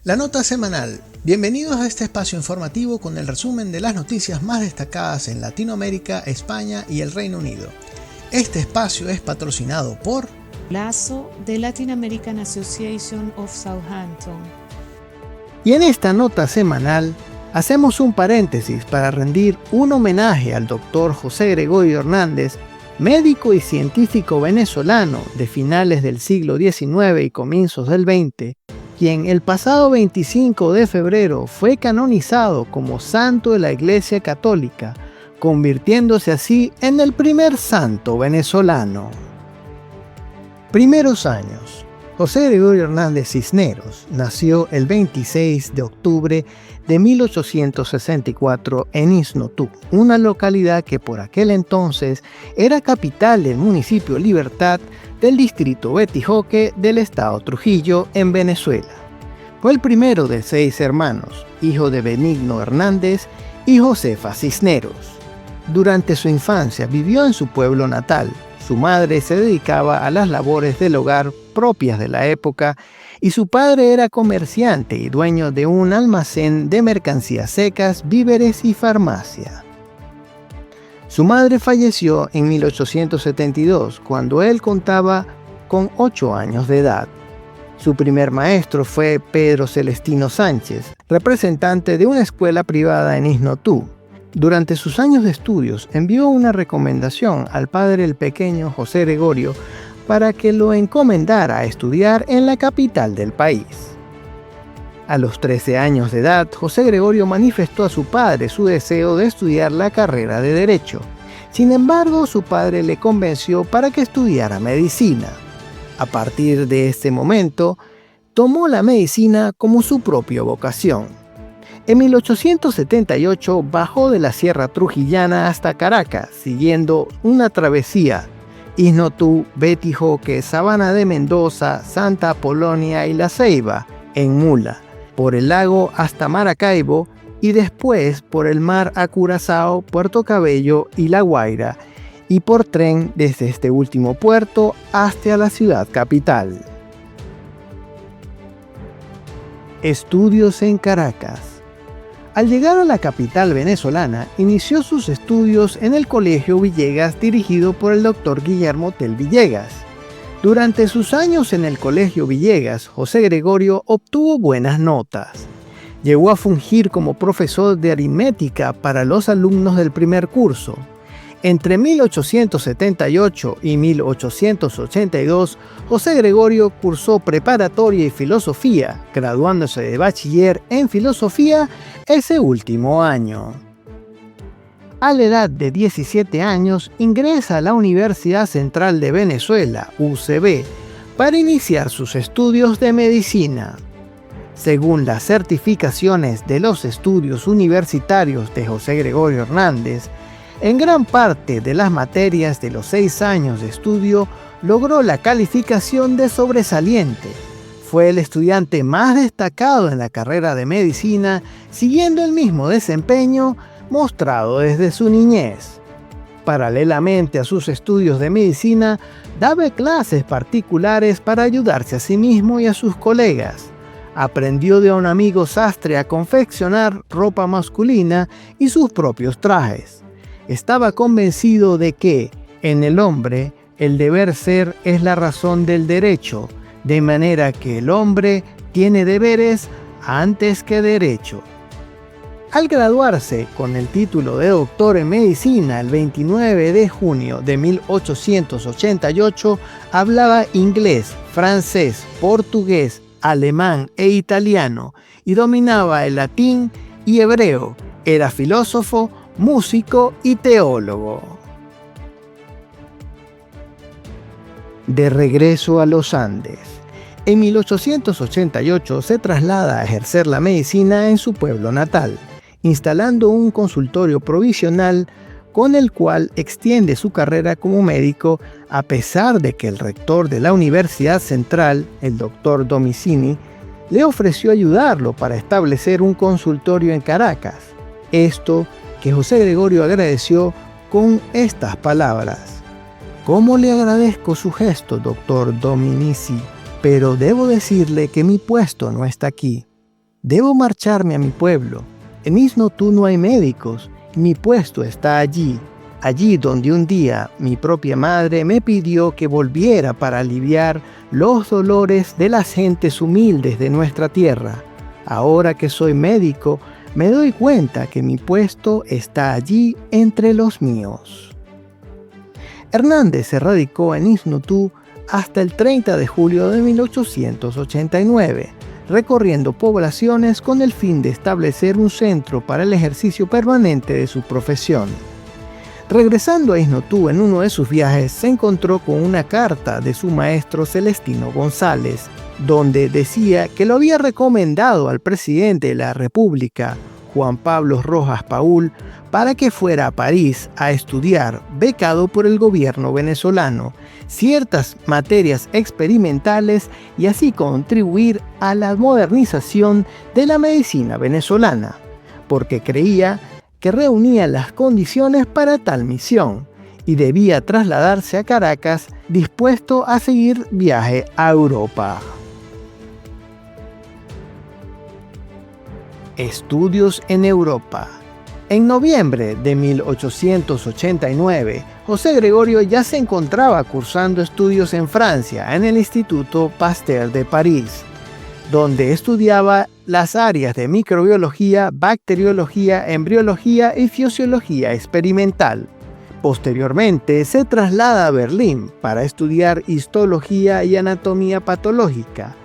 La nota semanal. Bienvenidos a este espacio informativo con el resumen de las noticias más destacadas en Latinoamérica, España y el Reino Unido. Este espacio es patrocinado por LASO de Latin American Association of Southampton. Y en esta nota semanal hacemos un paréntesis para rendir un homenaje al doctor José Gregorio Hernández, médico y científico venezolano de finales del siglo XIX y comienzos del XX, quien el pasado 25 de febrero fue canonizado como santo de la Iglesia Católica, convirtiéndose así en el primer santo venezolano. Primeros años. José Gregorio Hernández Cisneros nació el 26 de octubre de 1864 en Isnotú, una localidad que por aquel entonces era capital del municipio Libertad del distrito Betijoque del estado Trujillo en Venezuela. Fue el primero de 6 hermanos, hijo de Benigno Hernández y Josefa Cisneros. Durante su infancia vivió en su pueblo natal. Su madre se dedicaba a las labores del hogar propias de la época y su padre era comerciante y dueño de un almacén de mercancías secas, víveres y farmacia. Su madre falleció en 1872, cuando él contaba con 8 años de edad. Su primer maestro fue Pedro Celestino Sánchez, representante de una escuela privada en Isnotú. Durante sus años de estudios envió una recomendación al padre del pequeño José Gregorio para que lo encomendara a estudiar en la capital del país. A los 13 años de edad, José Gregorio manifestó a su padre su deseo de estudiar la carrera de Derecho. Sin embargo, su padre le convenció para que estudiara medicina. A partir de este momento, tomó la medicina como su propia vocación. En 1878 bajó de la Sierra Trujillana hasta Caracas, siguiendo una travesía Isnotú, Betijoque, Sabana de Mendoza, Santa Apolonia y La Ceiba, en mula, por el lago hasta Maracaibo y después por el mar a Curazao, Puerto Cabello y La Guaira, y por tren desde este último puerto hasta la ciudad capital. Estudios en Caracas. Al llegar a la capital venezolana, inició sus estudios en el Colegio Villegas dirigido por el doctor Guillermo Tell Villegas. Durante sus años en el Colegio Villegas, José Gregorio obtuvo buenas notas. Llegó a fungir como profesor de aritmética para los alumnos del primer curso. Entre 1878 y 1882, José Gregorio cursó preparatoria y filosofía, graduándose de bachiller en filosofía ese último año. A la edad de 17 años, ingresa a la Universidad Central de Venezuela, UCB, para iniciar sus estudios de medicina. Según las certificaciones de los estudios universitarios de José Gregorio Hernández, en gran parte de las materias de los 6 años de estudio logró la calificación de sobresaliente. Fue el estudiante más destacado en la carrera de medicina, siguiendo el mismo desempeño mostrado desde su niñez. Paralelamente a sus estudios de medicina, daba clases particulares para ayudarse a sí mismo y a sus colegas. Aprendió de un amigo sastre a confeccionar ropa masculina y sus propios trajes. Estaba convencido de que, en el hombre, el deber ser es la razón del derecho, de manera que el hombre tiene deberes antes que derecho. Al graduarse con el título de doctor en medicina el 29 de junio de 1888, hablaba inglés, francés, portugués, alemán e italiano y dominaba el latín y hebreo. Era filósofo, músico y teólogo. De regreso a los Andes. En 1888 se traslada a ejercer la medicina en su pueblo natal, instalando un consultorio provisional con el cual extiende su carrera como médico, a pesar de que el rector de la Universidad Central, el doctor Domicini, le ofreció ayudarlo para establecer un consultorio en Caracas. Esto que José Gregorio agradeció con estas palabras: «¿Cómo le agradezco su gesto, doctor Dominici? Pero debo decirle que mi puesto no está aquí. Debo marcharme a mi pueblo. En Isnotú no hay médicos. Mi puesto está allí. Allí donde un día mi propia madre me pidió que volviera para aliviar los dolores de las gentes humildes de nuestra tierra. Ahora que soy médico, me doy cuenta que mi puesto está allí entre los míos. Hernández se radicó en Isnotú hasta el 30 de julio de 1889, recorriendo poblaciones con el fin de establecer un centro para el ejercicio permanente de su profesión. Regresando a Isnotú en uno de sus viajes, se encontró con una carta de su maestro Celestino González, donde decía que lo había recomendado al presidente de la República, Juan Pablo Rojas Paul, para que fuera a París a estudiar, becado por el gobierno venezolano, ciertas materias experimentales y así contribuir a la modernización de la medicina venezolana, porque creía que reunía las condiciones para tal misión y debía trasladarse a Caracas dispuesto a seguir viaje a Europa. Estudios en Europa. En noviembre de 1889, José Gregorio ya se encontraba cursando estudios en Francia, en el Instituto Pasteur de París, donde estudiaba las áreas de microbiología, bacteriología, embriología y fisiología experimental. Posteriormente se traslada a Berlín para estudiar histología y anatomía patológica,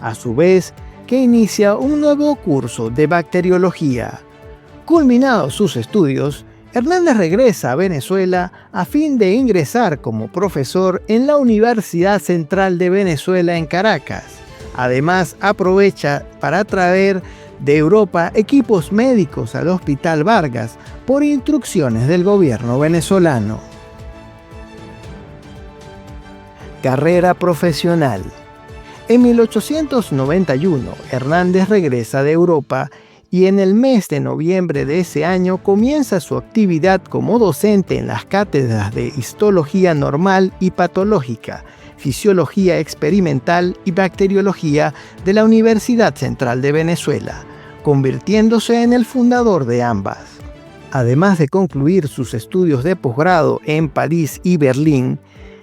a su vez que inicia un nuevo curso de bacteriología. Culminados sus estudios, Hernández regresa a Venezuela a fin de ingresar como profesor en la Universidad Central de Venezuela en Caracas. Además, aprovecha para traer de Europa equipos médicos al Hospital Vargas por instrucciones del gobierno venezolano. Carrera profesional. En 1891, Hernández regresa de Europa y en el mes de noviembre de ese año comienza su actividad como docente en las cátedras de histología normal y patológica, fisiología experimental y bacteriología de la Universidad Central de Venezuela, convirtiéndose en el fundador de ambas. Además de concluir sus estudios de posgrado en París y Berlín,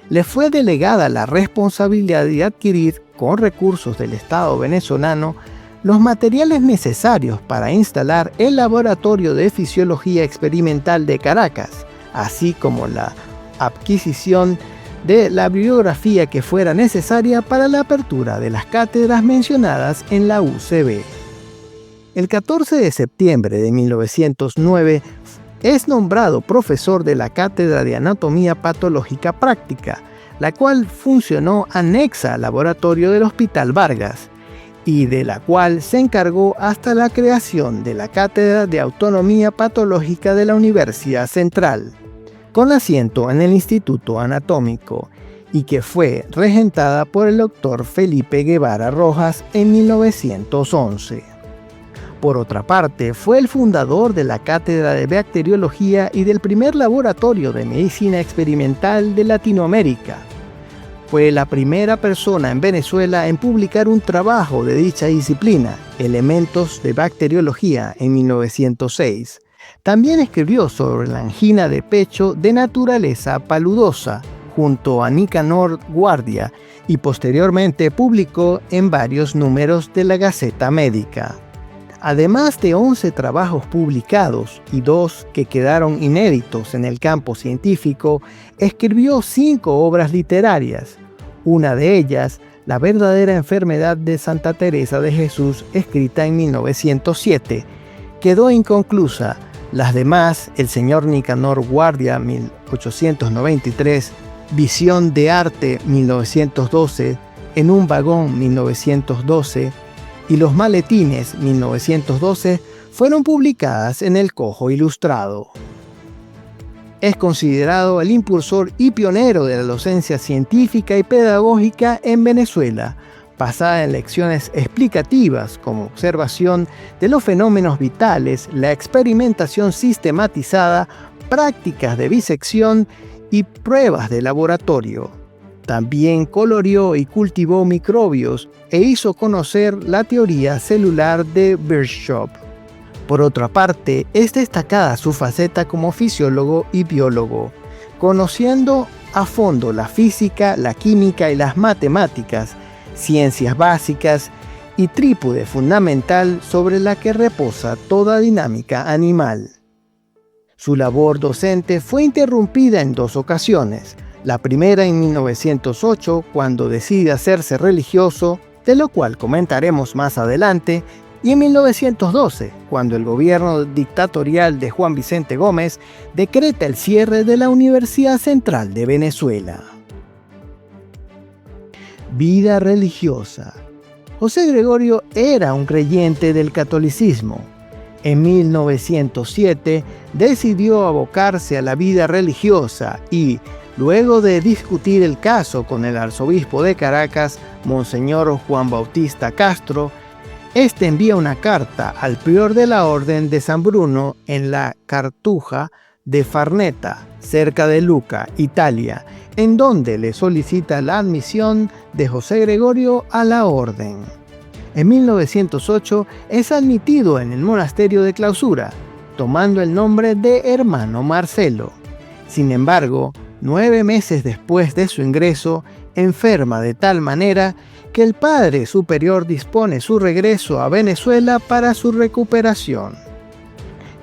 le fue delegada la responsabilidad de adquirir, con recursos del Estado venezolano, los materiales necesarios para instalar el Laboratorio de Fisiología Experimental de Caracas, así como la adquisición de la bibliografía que fuera necesaria para la apertura de las cátedras mencionadas en la UCB. El 14 de septiembre de 1909 es nombrado profesor de la Cátedra de Anatomía Patológica Práctica, la cual funcionó anexa al laboratorio del Hospital Vargas, y de la cual se encargó hasta la creación de la Cátedra de Anatomía Patológica de la Universidad Central, con asiento en el Instituto Anatómico, y que fue regentada por el doctor Felipe Guevara Rojas en 1911. Por otra parte, fue el fundador de la Cátedra de Bacteriología y del primer laboratorio de medicina experimental de Latinoamérica. Fue la primera persona en Venezuela en publicar un trabajo de dicha disciplina, Elementos de Bacteriología, en 1906. También escribió sobre la angina de pecho de naturaleza paludosa, junto a Nicanor Guardia, y posteriormente publicó en varios números de la Gaceta Médica. Además de 11 trabajos publicados y 2 que quedaron inéditos en el campo científico, escribió 5 obras literarias. Una de ellas, La verdadera enfermedad de Santa Teresa de Jesús, escrita en 1907, quedó inconclusa. Las demás, El señor Nicanor Guardia, 1893, Visión de arte, 1912, En un vagón, 1912, y Los maletines, 1912, fueron publicadas en El Cojo Ilustrado. Es considerado el impulsor y pionero de la docencia científica y pedagógica en Venezuela, basada en lecciones explicativas como observación de los fenómenos vitales, la experimentación sistematizada, prácticas de disección y pruebas de laboratorio. También coloreó y cultivó microbios e hizo conocer la teoría celular de Virchow. Por otra parte, es destacada su faceta como fisiólogo y biólogo, conociendo a fondo la física, la química y las matemáticas, ciencias básicas y trípode fundamental sobre la que reposa toda dinámica animal. Su labor docente fue interrumpida en 2 ocasiones, la primera en 1908 cuando decide hacerse religioso, de lo cual comentaremos más adelante, y en 1912 cuando el gobierno dictatorial de Juan Vicente Gómez decreta el cierre de la Universidad Central de Venezuela. Vida religiosa. José Gregorio era un creyente del catolicismo. En 1907 decidió abocarse a la vida religiosa y, luego de discutir el caso con el arzobispo de Caracas, Monseñor Juan Bautista Castro, este envía una carta al prior de la Orden de San Bruno en la Cartuja de Farneta, cerca de Lucca, Italia, en donde le solicita la admisión de José Gregorio a la orden. En 1908 es admitido en el monasterio de clausura, tomando el nombre de Hermano Marcelo. Sin embargo, 9 meses después de su ingreso, enferma de tal manera que el Padre Superior dispone su regreso a Venezuela para su recuperación.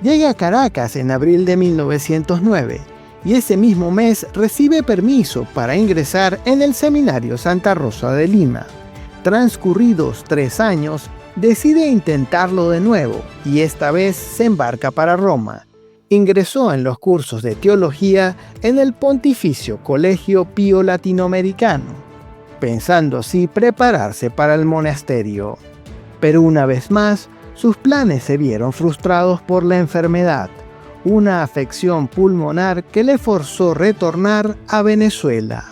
Llega a Caracas en abril de 1909 y ese mismo mes recibe permiso para ingresar en el Seminario Santa Rosa de Lima. Transcurridos 3 años, decide intentarlo de nuevo y esta vez se embarca para Roma. Ingresó en los cursos de teología en el Pontificio Colegio Pío Latinoamericano, pensando así prepararse para el monasterio. Pero una vez más, sus planes se vieron frustrados por la enfermedad, una afección pulmonar que le forzó retornar a Venezuela.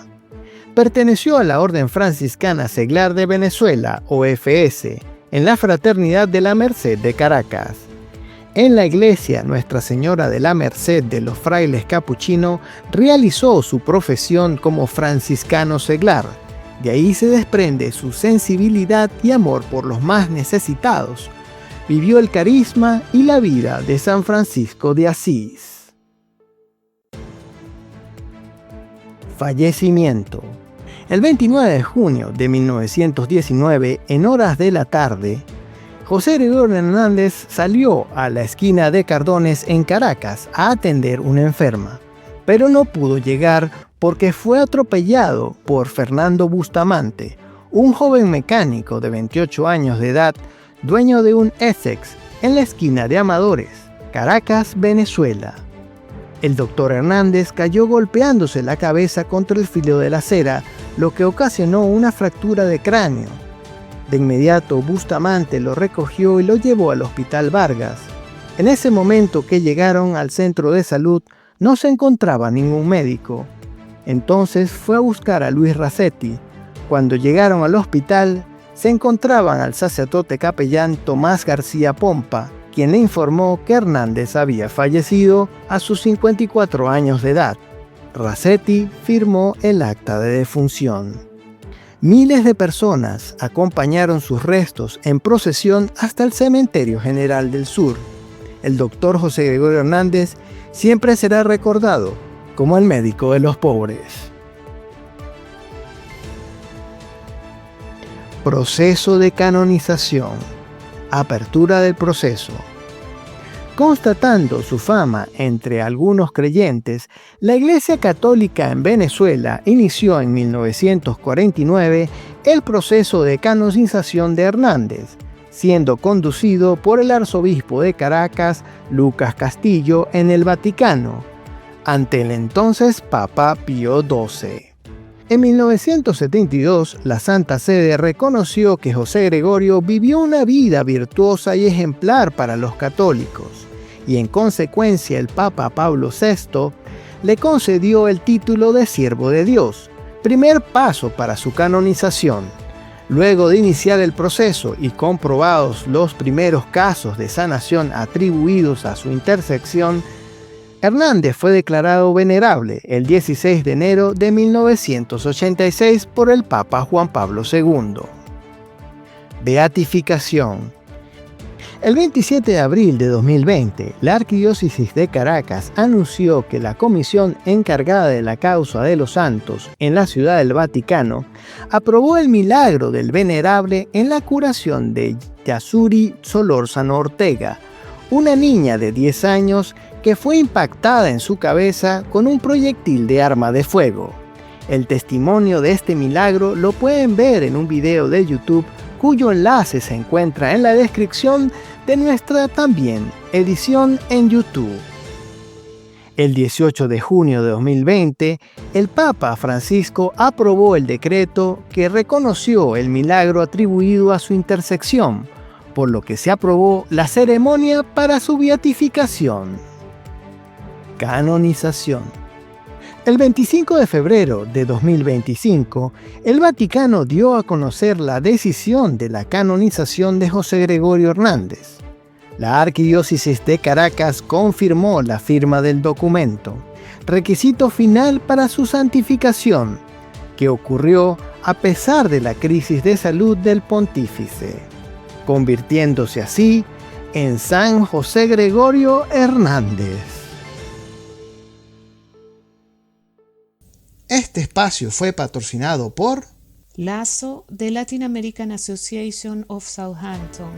Perteneció a la Orden Franciscana Seglar de Venezuela, OFS, en la Fraternidad de la Merced de Caracas. En la iglesia Nuestra Señora de la Merced de los Frailes Capuchinos realizó su profesión como franciscano seglar. De ahí se desprende su sensibilidad y amor por los más necesitados. Vivió el carisma y la vida de San Francisco de Asís. Fallecimiento. El 29 de junio de 1919, en horas de la tarde, José Gregorio Hernández salió a la esquina de Cardones en Caracas a atender una enferma, pero no pudo llegar porque fue atropellado por Fernando Bustamante, un joven mecánico de 28 años de edad, dueño de un Essex, en la esquina de Amadores, Caracas, Venezuela. El doctor Hernández cayó golpeándose la cabeza contra el filo de la acera, lo que ocasionó una fractura de cráneo. De inmediato, Bustamante lo recogió y lo llevó al Hospital Vargas. En ese momento que llegaron al centro de salud, no se encontraba ningún médico. Entonces fue a buscar a Luis Racetti. Cuando llegaron al hospital, se encontraban al sacerdote capellán Tomás García Pompa, quien le informó que Hernández había fallecido a sus 54 años de edad. Racetti firmó el acta de defunción. Miles de personas acompañaron sus restos en procesión hasta el Cementerio General del Sur. El doctor José Gregorio Hernández siempre será recordado como el médico de los pobres. Proceso de canonización. Apertura del proceso. Constatando su fama entre algunos creyentes, la Iglesia Católica en Venezuela inició en 1949 el proceso de canonización de Hernández, siendo conducido por el arzobispo de Caracas, Lucas Castillo, en el Vaticano, ante el entonces Papa Pío XII. En 1972, la Santa Sede reconoció que José Gregorio vivió una vida virtuosa y ejemplar para los católicos, y en consecuencia el Papa Pablo VI le concedió el título de Siervo de Dios, primer paso para su canonización. Luego de iniciar el proceso y comprobados los primeros casos de sanación atribuidos a su intercesión, Hernández fue declarado venerable el 16 de enero de 1986 por el Papa Juan Pablo II. Beatificación. El 27 de abril de 2020, la Arquidiócesis de Caracas anunció que la comisión encargada de la causa de los santos en la Ciudad del Vaticano aprobó el milagro del venerable en la curación de Yasuri Solórzano Ortega, una niña de 10 años que fue impactada en su cabeza con un proyectil de arma de fuego. El testimonio de este milagro lo pueden ver en un video de YouTube cuyo enlace se encuentra en la descripción de nuestra también edición en YouTube. El 18 de junio de 2020, el Papa Francisco aprobó el decreto que reconoció el milagro atribuido a su intersección, por lo que se aprobó la ceremonia para su beatificación. Canonización. El 25 de febrero de 2025, el Vaticano dio a conocer la decisión de la canonización de José Gregorio Hernández. La Arquidiócesis de Caracas confirmó la firma del documento, requisito final para su santificación, que ocurrió a pesar de la crisis de salud del pontífice, convirtiéndose así en San José Gregorio Hernández. Este espacio fue patrocinado por Lazo de Latin American Association of Southampton.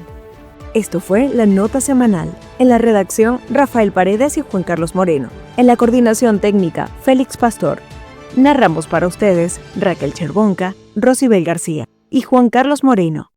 Esto fue La Nota Semanal. En la redacción, Rafael Paredes y Juan Carlos Moreno. En la coordinación técnica, Félix Pastor. Narramos para ustedes Raquel Cherbonca, Rosibel García y Juan Carlos Moreno.